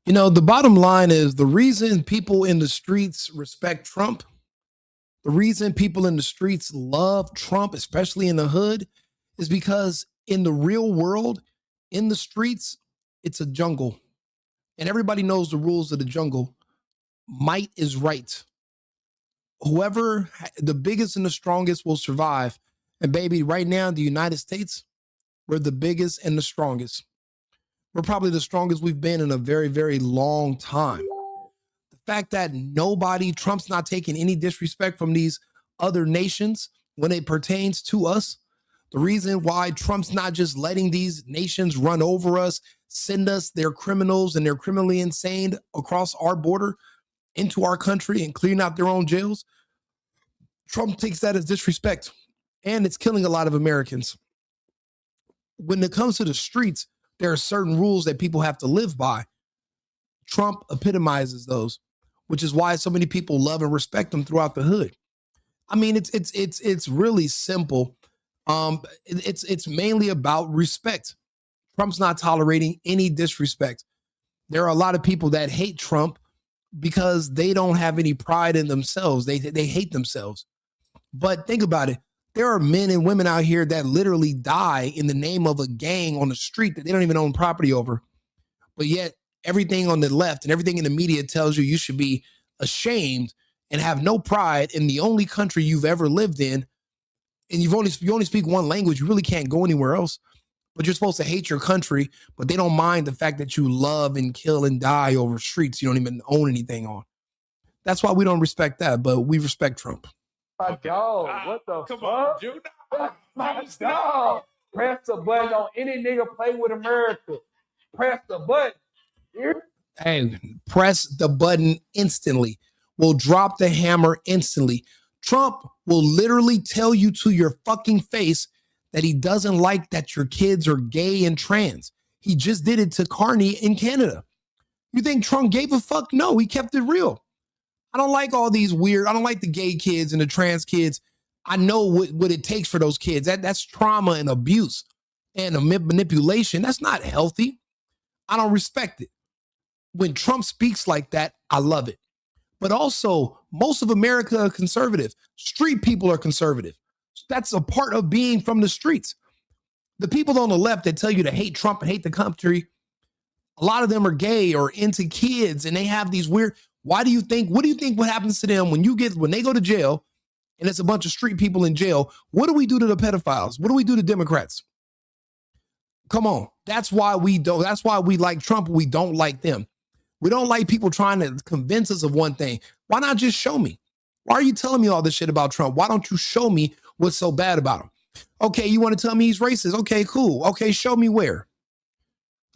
You know, the bottom line is the reason people in the streets respect Trump, the reason people in the streets love Trump, especially in the hood, is because in the real world, in the streets, it's a jungle. And everybody knows the rules of the jungle. Might is right. Whoever, the biggest and the strongest will survive. And baby, right now in the United States, we're the biggest and the strongest. We're probably the strongest we've been in a very, very long time. The fact that Trump's not taking any disrespect from these other nations when it pertains to us. The reason why Trump's not just letting these nations run over us, send us their criminals and their criminally insane across our border into our country and clearing out their own jails. Trump takes that as disrespect, and it's killing a lot of Americans. When it comes to the streets, there are certain rules that people have to live by. Trump epitomizes those, which is why so many people love and respect him throughout the hood. I mean, it's really simple. It's mainly about respect. Trump's not tolerating any disrespect. There are a lot of people that hate Trump because they don't have any pride in themselves. They hate themselves. But think about it. There are men and women out here that literally die in the name of a gang on the street that they don't even own property over. But yet everything on the left and everything in the media tells you should be ashamed and have no pride in the only country you've ever lived in. And you only speak one language. You really can't go anywhere else. But you're supposed to hate your country, but they don't mind the fact that you love and kill and die over streets you don't even own anything on. That's why we don't respect that, but we respect Trump. My dog, what the Come fuck? My dog. Press the button on any nigga play with America. Press the button. Hey, press the button instantly. We'll drop the hammer instantly. Trump will literally tell you to your fucking face that he doesn't like that your kids are gay and trans. He just did it to Carney in Canada. You think Trump gave a fuck? No, he kept it real. I don't like all these weird, I don't like the gay kids and the trans kids. I know what it takes for those kids. That's trauma and abuse and manipulation. That's not healthy. I don't respect it. When Trump speaks like that, I love it. But also, most of America are conservative. Street people are conservative. That's a part of being from the streets. The people on the left that tell you to hate Trump and hate the country, a lot of them are gay or into kids, and they have these weird. What do you think what happens to them when they go to jail and it's a bunch of street people in jail? What do we do to the pedophiles? What do we do to Democrats? Come on. That's why we like Trump. We don't like them. We don't like people trying to convince us of one thing. Why not just show me? Why are you telling me all this shit about Trump? Why don't you show me what's so bad about him? Okay, you want to tell me he's racist? Okay, cool. Okay, show me where.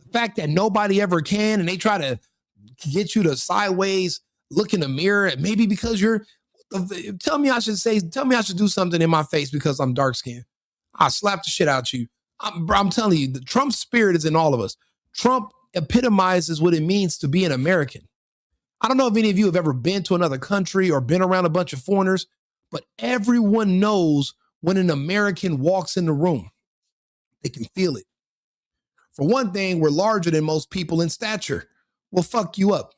The fact that nobody ever can, and they try to get you to sideways look in the mirror, maybe because tell me I should do something in my face because I'm dark skinned. I'll slap the shit out you. I'm telling you, the Trump spirit is in all of us. Trump epitomizes what it means to be an American. I don't know if any of you have ever been to another country or been around a bunch of foreigners, but everyone knows when an American walks in the room. They can feel it. For one thing, we're larger than most people in stature. We'll fuck you up.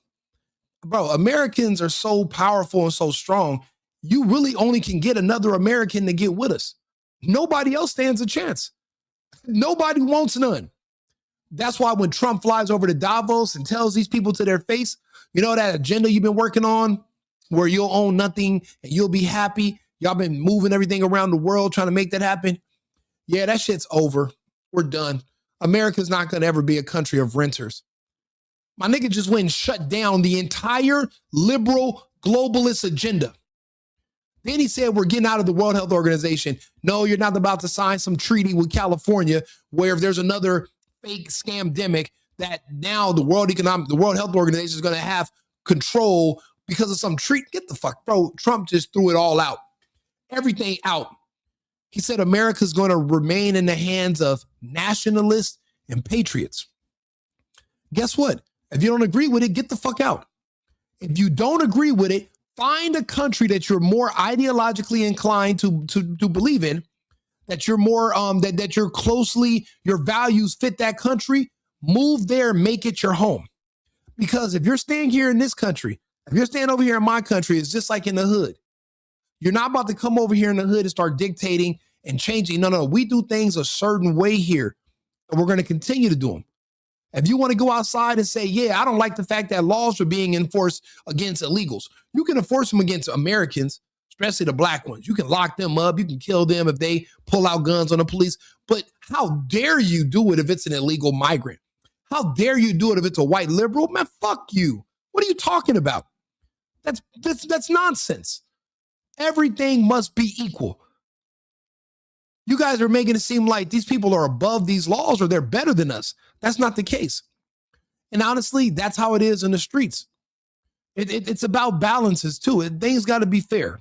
Bro, Americans are so powerful and so strong, you really only can get another American to get with us. Nobody else stands a chance. Nobody wants none. That's why when Trump flies over to Davos and tells these people to their face, you know that agenda you've been working on where you'll own nothing and you'll be happy. Y'all been moving everything around the world trying to make that happen. Yeah, that shit's over. We're done. America's not going to ever be a country of renters. My nigga just went and shut down the entire liberal globalist agenda. Then he said, we're getting out of the World Health Organization. No, you're not about to sign some treaty with California where if there's another fake scamdemic that now the World Health Organization is going to have control because of some treat. Get the fuck, bro. Trump just threw it all out. Everything out. He said America's going to remain in the hands of nationalists and patriots. Guess what? If you don't agree with it, get the fuck out. If you don't agree with it, find a country that you're more ideologically inclined to believe in, that you're more that you're closely, your values fit that country. Move there, make it your home. Because if you're staying here in this country, if you're staying over here in my country, it's just like in the hood. You're not about to come over here in the hood and start dictating and changing. No, we do things a certain way here, and we're going to continue to do them. If you want to go outside and say, yeah, I don't like the fact that laws are being enforced against illegals, you can enforce them against Americans, especially the black ones. You can lock them up. You can kill them if they pull out guns on the police. But how dare you do it if it's an illegal migrant? How dare you do it if it's a white liberal? Man, fuck you. What are you talking about? That's nonsense. Everything must be equal. You guys are making it seem like these people are above these laws or they're better than us. That's not the case. And honestly, that's how it is in the streets. It's about balances too. Things got to be fair.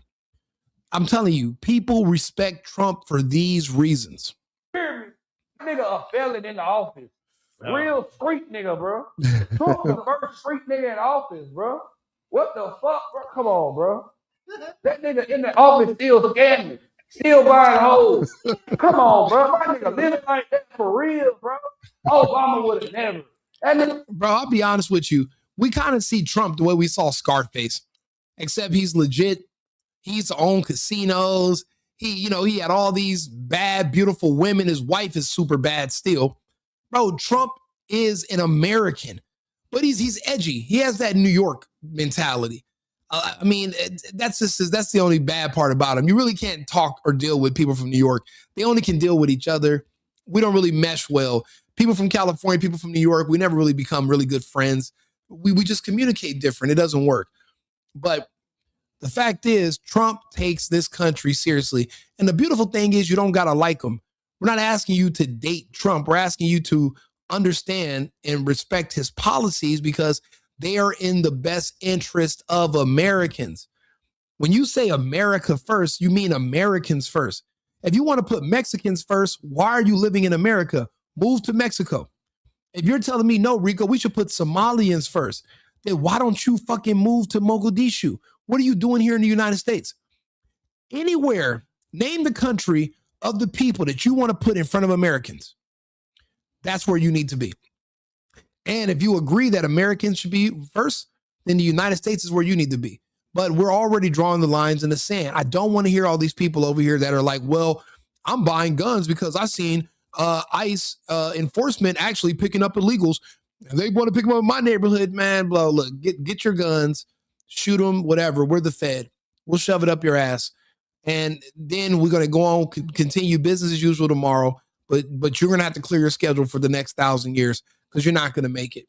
I'm telling you, people respect Trump for these reasons. Nigga a felon in the office. Real street nigga, bro. Trump the first street nigga in office, bro. What the fuck, bro? Come on, bro. That nigga in the office still scamming, still buying hoes. Come on, bro. My nigga living like that for real, bro. Obama would have never. Bro, I'll be honest with you. We kind of see Trump the way we saw Scarface, except he's legit. He's owned casinos. He had all these bad, beautiful women. His wife is super bad still. Bro, Trump is an American, but he's edgy. He has that New York mentality. I mean, that's the only bad part about him. You really can't talk or deal with people from New York. They only can deal with each other. We don't really mesh well. People from California, people from New York, we never really become really good friends. We just communicate different. It doesn't work. But the fact is, Trump takes this country seriously. And the beautiful thing is you don't got to like him. We're not asking you to date Trump. We're asking you to understand and respect his policies because they are in the best interest of Americans. When you say America first, you mean Americans first. If you want to put Mexicans first, why are you living in America? Move to Mexico. If you're telling me, no, Rico, we should put Somalians first, then why don't you fucking move to Mogadishu? What are you doing here in the United States? Anywhere, name the country of the people that you want to put in front of Americans. That's where you need to be. And if you agree that Americans should be first, then the United States is where you need to be. But we're already drawing the lines in the sand. I don't want to hear all these people over here that are like, well, I'm buying guns because I seen ICE enforcement actually picking up illegals. And they want to pick them up in my neighborhood, man. Blah, look, get your guns, shoot them, whatever. We're the Fed. We'll shove it up your ass. And then we're going to go on, continue business as usual tomorrow. But you're going to have to clear your schedule for the next 1,000 years because you're not going to make it.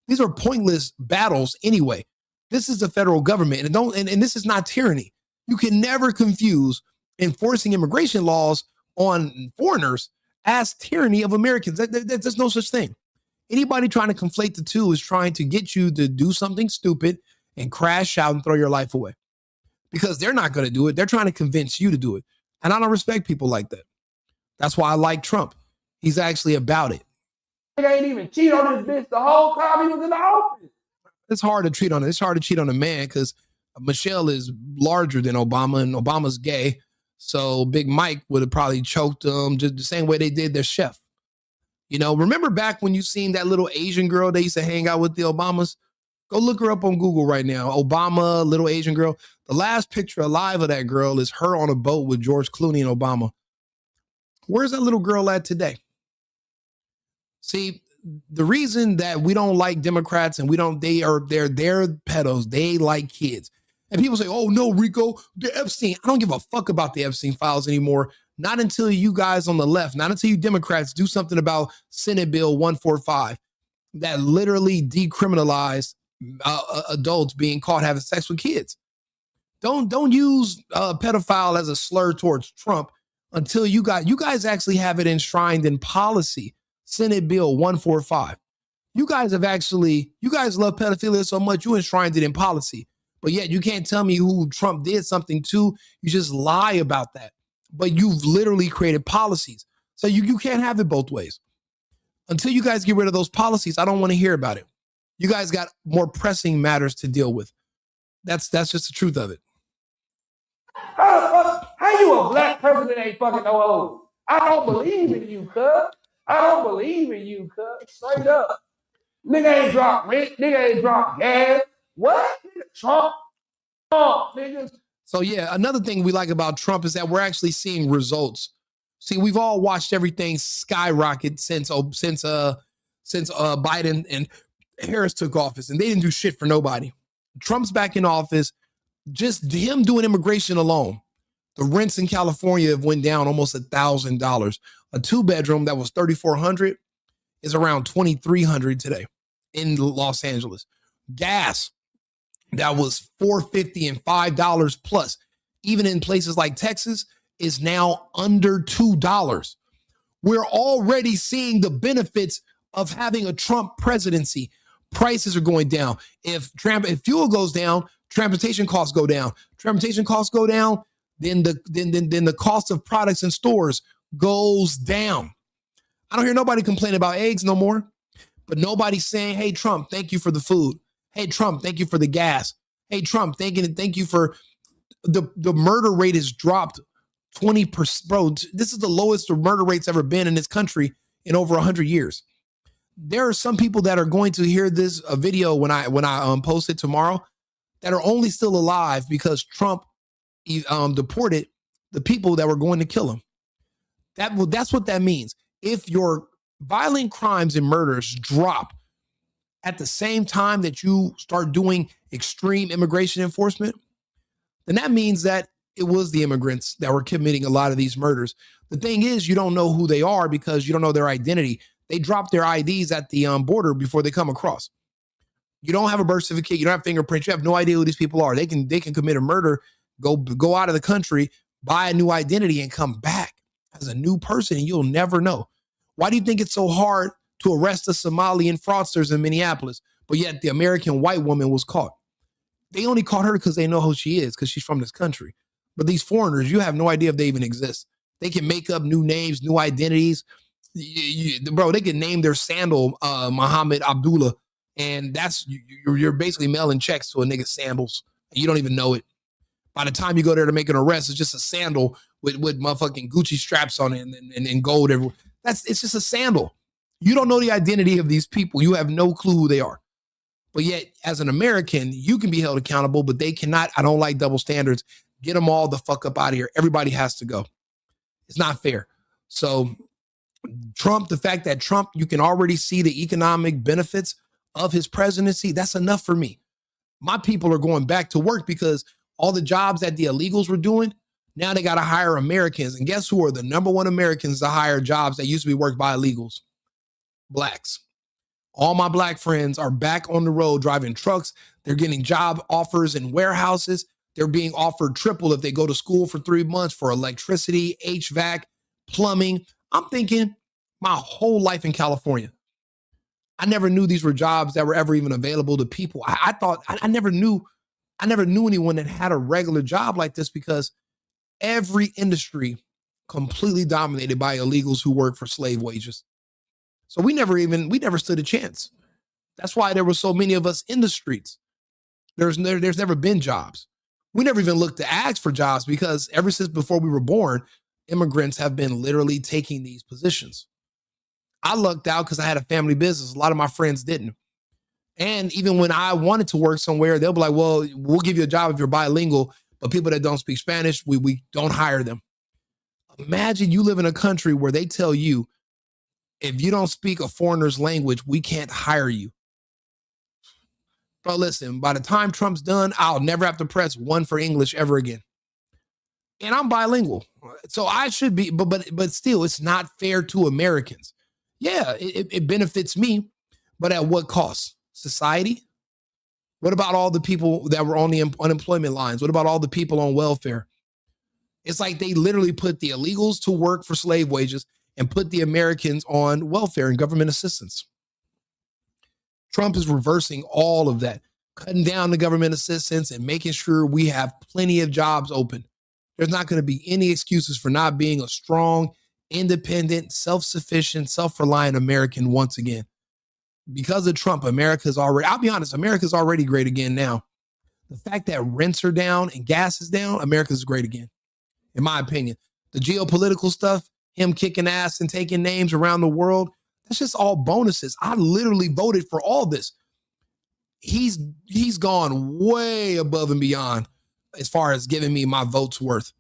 These are pointless battles anyway. This is the federal government, and this is not tyranny. You can never confuse enforcing immigration laws on foreigners as tyranny of Americans. There's no such thing. Anybody trying to conflate the two is trying to get you to do something stupid and crash out and throw your life away because they're not going to do it. They're trying to convince you to do it. And I don't respect people like that. That's why I like Trump. He's actually about it. He ain't even cheat on this bitch the whole time he was in the office. It's hard to cheat on it. It's hard to cheat on a man because Michelle is larger than Obama and Obama's gay. So Big Mike would have probably choked him just the same way they did their chef. You know, remember back when you seen that little Asian girl they used to hang out with the Obamas? Go look her up on Google right now. Obama, little Asian girl. The last picture alive of that girl is her on a boat with George Clooney and Obama. Where's that little girl at today? See, the reason that we don't like Democrats and they're pedos. They like kids. And people say, oh no, Rico, the Epstein. I don't give a fuck about the Epstein files anymore. Not until you guys on the left, not until you Democrats do something about Senate Bill 145 that literally decriminalized adults being caught having sex with kids. Don't use pedophile as a slur towards Trump until you guys actually have it enshrined in policy. Senate Bill 145. You guys love pedophilia so much, you enshrined it in policy. But yet you can't tell me who Trump did something to. You just lie about that. But you've literally created policies. So you can't have it both ways. Until you guys get rid of those policies, I don't want to hear about it. You guys got more pressing matters to deal with. That's just the truth of it. How you a black president ain't fucking no hoes? I don't believe in you, cuz. I don't believe in you, cuz. Straight up. Nigga ain't drop rent. Nigga ain't drop gas. What? Nigga, Trump, niggas. So yeah, another thing we like about Trump is that we're actually seeing results. See, we've all watched everything skyrocket since Biden and Harris took office, and they didn't do shit for nobody. Trump's back in office. Just him doing immigration alone, the rents in California have went down almost $1,000. A 2-bedroom that was $3,400 is around $2,300 today in Los Angeles. Gas that was $4.50 and $5 plus, even in places like Texas, is now under $2. We're already seeing the benefits of having a Trump presidency. Prices are going down. If fuel goes down, transportation costs go down. Transportation costs go down, then the cost of products in stores goes down. I don't hear nobody complain about eggs no more, but nobody's saying, "Hey Trump, thank you for the food. Hey Trump, thank you for the gas. Hey Trump, thank you for the murder rate has dropped 20%. Bro, this is the lowest the murder rate's ever been in this country in over 100 years. There are some people that are going to hear this video when I post it tomorrow that are only still alive because Trump deported the people that were going to kill him. That's what that means. If your violent crimes and murders drop at the same time that you start doing extreme immigration enforcement, then that means that it was the immigrants that were committing a lot of these murders. The thing is, you don't know who they are because you don't know their identity. They drop their IDs at the border before they come across. You don't have a birth certificate. You don't have fingerprints. You have no idea who these people are. They can commit a murder, go out of the country, buy a new identity, and come back as a new person, and you'll never know. Why do you think it's so hard to arrest the Somalian fraudsters in Minneapolis, but yet the American white woman was caught? They only caught her because they know who she is, because she's from this country. But these foreigners, you have no idea if they even exist. They can make up new names, new identities. Bro, they can name their sandal Muhammad Abdullah, and you're basically mailing checks to a nigga's sandals, and you don't even know it. By the time you go there to make an arrest, it's just a sandal with motherfucking Gucci straps on it and gold everywhere. It's just a sandal. You don't know the identity of these people. You have no clue who they are. But yet, as an American, you can be held accountable, but they cannot. I don't like double standards. Get them all the fuck up out of here. Everybody has to go. It's not fair. So Trump, the fact that Trump, you can already see the economic benefits of his presidency, that's enough for me. My people are going back to work because all the jobs that the illegals were doing, now they got to hire Americans. And guess who are the number one Americans to hire jobs that used to be worked by illegals? Blacks. All my black friends are back on the road driving trucks. They're getting job offers in warehouses. They're being offered triple if they go to school for 3 months for electricity, HVAC, plumbing. I'm thinking my whole life in California, I never knew these were jobs that were ever even available to people. I thought I never knew anyone that had a regular job like this because every industry completely dominated by illegals who work for slave wages. So we never stood a chance. That's why there were so many of us in the streets. There's never been jobs. We never even looked to ask for jobs because ever since before we were born, immigrants have been literally taking these positions. I lucked out because I had a family business. A lot of my friends didn't. And even when I wanted to work somewhere, they'll be like, well, we'll give you a job if you're bilingual, but people that don't speak Spanish, we don't hire them. Imagine you live in a country where they tell you, if you don't speak a foreigner's language, we can't hire you. But listen, by the time Trump's done, I'll never have to press 1 for English ever again. And I'm bilingual. So I should be, but still, it's not fair to Americans. Yeah, it benefits me, but at what cost? Society? What about all the people that were on the unemployment lines? What about all the people on welfare? It's like they literally put the illegals to work for slave wages and put the Americans on welfare and government assistance. Trump is reversing all of that, cutting down the government assistance and making sure we have plenty of jobs open. There's not going to be any excuses for not being a strong, independent, self-sufficient, self-reliant American once again. Because of Trump, I'll be honest, America's already great again now. The fact that rents are down and gas is down, America's great again, in my opinion. The geopolitical stuff, him kicking ass and taking names around the world, That's just all bonuses. I literally voted for all this. He's gone way above and beyond as far as giving me my vote's worth.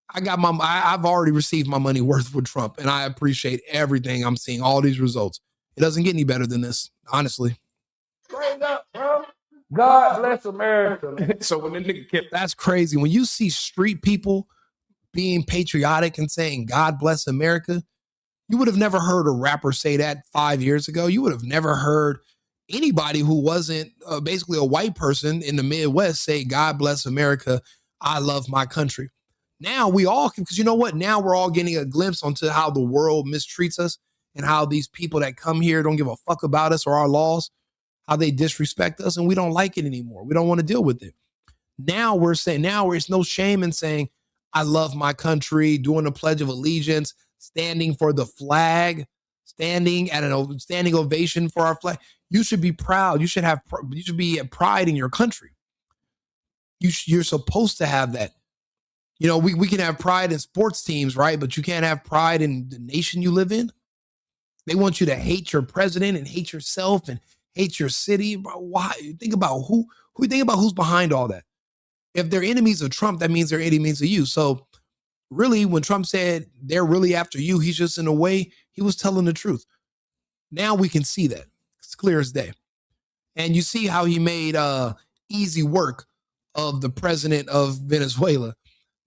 I've already received my money worth with Trump, and I appreciate everything I'm seeing, all these results. It doesn't get any better than this, honestly. Straight up, bro. God bless America. So when the nigga kept, that's crazy. When you see street people being patriotic and saying God bless America, you would have never heard a rapper say that 5 years ago. You would have never heard anybody who wasn't basically a white person in the Midwest say God bless America, I love my country. Now we all can, because you know what? Now we're all getting a glimpse onto how the world mistreats us and how these people that come here don't give a fuck about us or our laws, how they disrespect us, and we don't like it anymore. We don't want to deal with it. Now we're saying, now it's no shame in saying, I love my country, doing the Pledge of Allegiance, standing for the flag, standing at a standing ovation for our flag. You should be proud. You should be at pride in your country. You're supposed to have that. You know, we can have pride in sports teams, right? But you can't have pride in the nation you live in. They want you to hate your president and hate yourself and hate your city. Bro, why? Think about who's behind all that. If they're enemies of Trump, that means they're enemies of you. So really, when Trump said they're really after you, he's just, in a way, he was telling the truth. Now we can see that. It's clear as day. And you see how he made easy work of the president of Venezuela.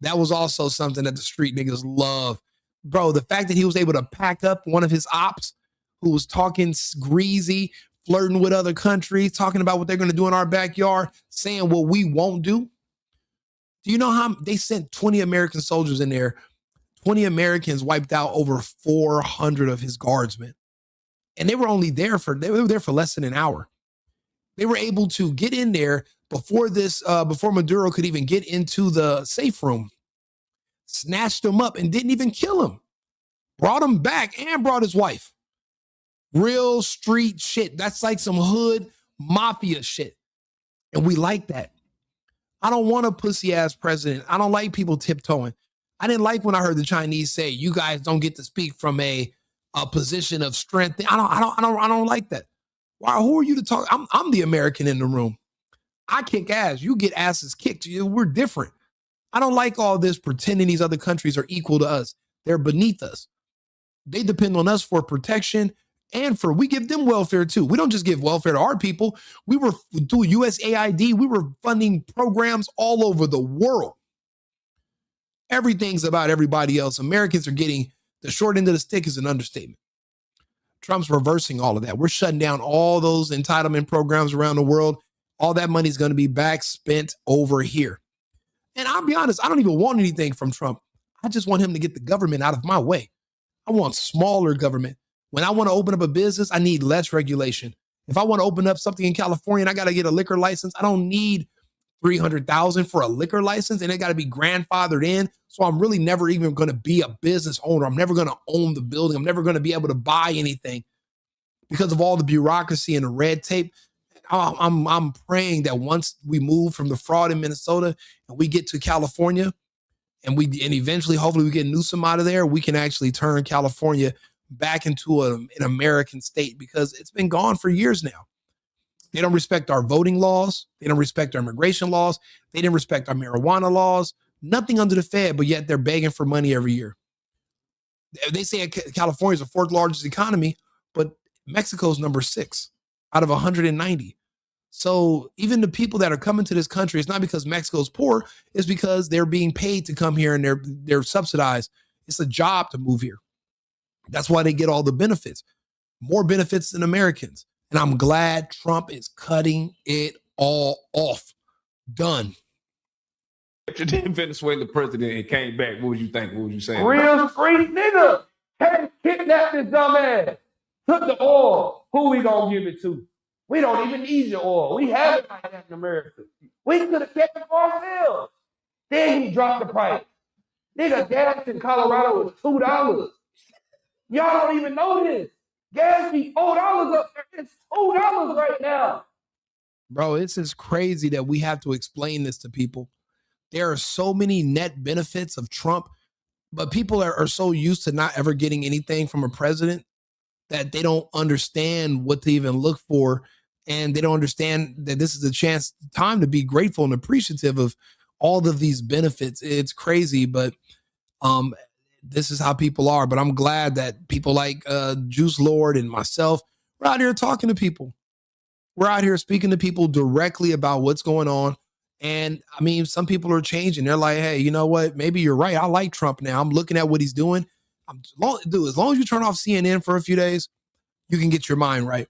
That was also something that the street niggas love. Bro, the fact that he was able to pack up one of his ops who was talking greasy, flirting with other countries, talking about what they're going to do in our backyard, saying what we won't do. Do you know how they sent 20 American soldiers in there? 20 Americans wiped out over 400 of his guardsmen. And they were there for less than an hour. They were able to get in there before Maduro could even get into the safe room, snatched him up and didn't even kill him. Brought him back and brought his wife. Real street shit. That's like some hood mafia shit. And we like that. I don't want a pussy ass president. I don't like people tiptoeing. I didn't like when I heard the Chinese say, you guys don't get to speak from a position of strength. I don't like that. Why? Who are you to talk? I'm the American in the room. I kick ass. You get asses kicked. We're different. I don't like all this pretending these other countries are equal to us. They're beneath us. They depend on us for protection and we give them welfare too. We don't just give welfare to our people. We were doing USAID. We were funding programs all over the world. Everything's about everybody else. Americans are getting the short end of the stick is an understatement. Trump's reversing all of that. We're shutting down all those entitlement programs around the world. All that money is going to be back spent over here. And I'll be honest, I don't even want anything from Trump. I just want him to get the government out of my way. I want smaller government. When I want to open up a business, I need less regulation. If I want to open up something in California and I got to get a liquor license, I don't need $300,000 for a liquor license, and it got to be grandfathered in. So I'm really never even going to be a business owner. I'm never going to own the building. I'm never going to be able to buy anything because of all the bureaucracy and the red tape. I'm praying that once we move from the fraud in Minnesota and we get to California and eventually, hopefully we get Newsom out of there, we can actually turn California back into an American state, because it's been gone for years now. They don't respect our voting laws. They don't respect our immigration laws. They didn't respect our marijuana laws. Nothing under the Fed, but yet they're begging for money every year. They say California is the fourth largest economy, but Mexico's number 6 out of 190. So even the people that are coming to this country, it's not because Mexico's poor, it's because they're being paid to come here and they're subsidized. It's a job to move here. That's why they get all the benefits, more benefits than Americans. And I'm glad Trump is cutting it all off. Done. If the Venezuela president and came back, what would you think? What would you say? Real street nigga. Hey, kidnapped this dumb ass. Took the oil. Who we gonna give it to? We don't even need your oil. We have it like that in America. We could have kept it for ourselves. Then he dropped the price. Nigga, gas in Colorado was $2. Y'all don't even know this. Gas be $4 up there. It's $2 right now. Bro, it's just crazy that we have to explain this to people. There are so many net benefits of Trump, but people are so used to not ever getting anything from a president that they don't understand what to even look for. And they don't understand that this is a time to be grateful and appreciative of all of these benefits. It's crazy, but this is how people are. But I'm glad that people like Juice Lord and myself, we're out here talking to people. We're out here speaking to people directly about what's going on. And I mean, some people are changing. They're like, hey, you know what? Maybe you're right. I like Trump now. I'm looking at what he's doing. As long as you turn off CNN for a few days, you can get your mind right.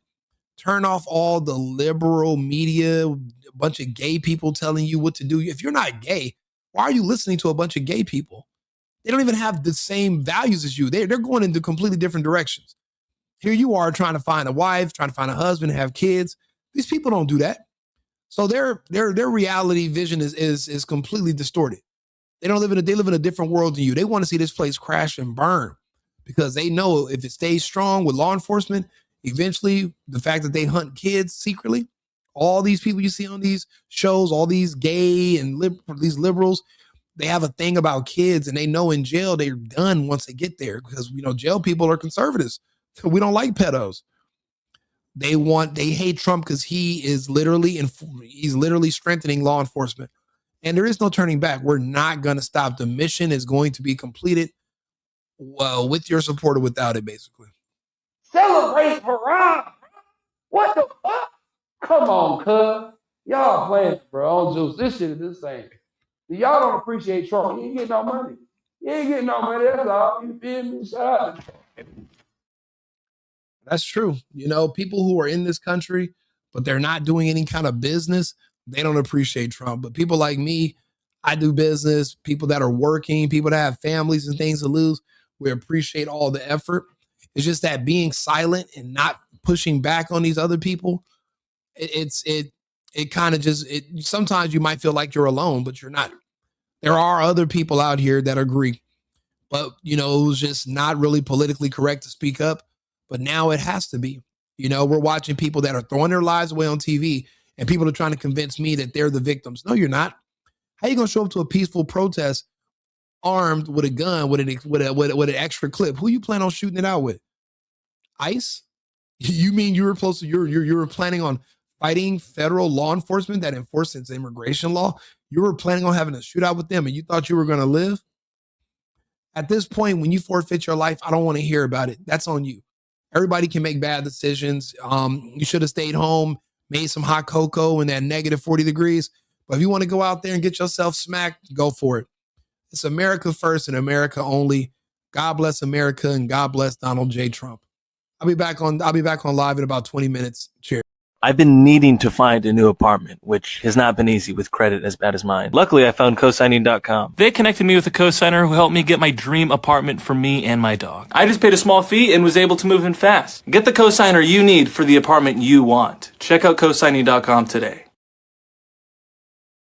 Turn off all the liberal media, a bunch of gay people telling you what to do. If you're not gay, why are you listening to a bunch of gay people? They don't even have the same values as you. They're going into completely different directions. Here you are trying to find a wife, trying to find a husband, have kids. These people don't do that. So their reality vision is completely distorted. They live in a different world than you. They want to see this place crash and burn because they know if it stays strong with law enforcement, eventually the fact that they hunt kids secretly, all these people you see on these shows, all these gay and these liberals, they have a thing about kids, and they know in jail they're done once they get there because, jail people are conservatives. We don't like pedos. They hate Trump because he's literally strengthening law enforcement. And there is no turning back. We're not going to stop. The mission is going to be completed, well, with your support or without it, basically. Celebrate hurrah! What the fuck? Come on, cuz. Y'all playing, bro. On Juice. This shit is insane. Y'all don't appreciate Trump. You ain't getting no money. You ain't getting no money. That's all. You feel me? Shout out to Trump. That's true. People who are in this country, but they're not doing any kind of business, they don't appreciate Trump. But people like me, I do business, people that are working, people that have families and things to lose, we appreciate all the effort. It's just that being silent and not pushing back on these other people, it kind of sometimes you might feel like you're alone, but you're not. There are other people out here that agree. But, it was just not really politically correct to speak up. But now it has to be. We're watching people that are throwing their lives away on TV, and people are trying to convince me that they're the victims. No, you're not. How are you going to show up to a peaceful protest armed with a gun, with an extra clip? Who you plan on shooting it out with? ICE? You mean you were planning on fighting federal law enforcement that enforces immigration law? You were planning on having a shootout with them, and you thought you were going to live? At this point, when you forfeit your life, I don't want to hear about it. That's on you. Everybody can make bad decisions. You should have stayed home, made some hot cocoa in that negative 40 degrees. But if you want to go out there and get yourself smacked, go for it. It's America first and America only. God bless America and God bless Donald J. Trump. I'll be back on live in about 20 minutes. Cheers. I've been needing to find a new apartment, which has not been easy with credit as bad as mine. Luckily, I found cosigning.com. They connected me with a cosigner who helped me get my dream apartment for me and my dog. I just paid a small fee and was able to move in fast. Get the cosigner you need for the apartment you want. Check out cosigning.com today.